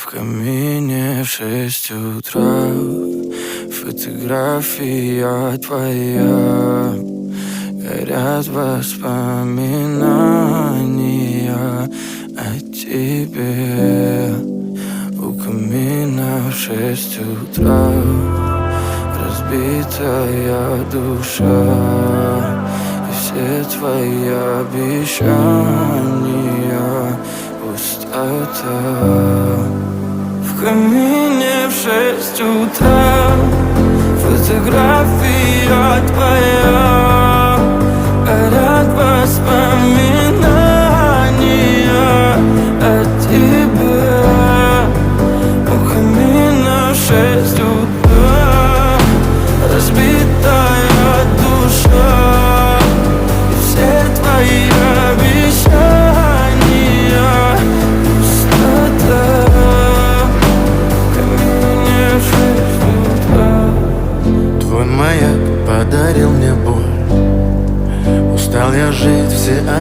камине в 6 утра фотография твоя. Горят воспоминания о тебе. У камина в 6 утра разбитая душа, и все твои обещания пустота. В камине в 6 утра фотография твоя. Горят воспоминания о тебе. У камина в 6 утра разбитая душа, и все твои обещания пустота. В камине в 6 утра. Твой маяк подарил мне боль. Устал я жить, все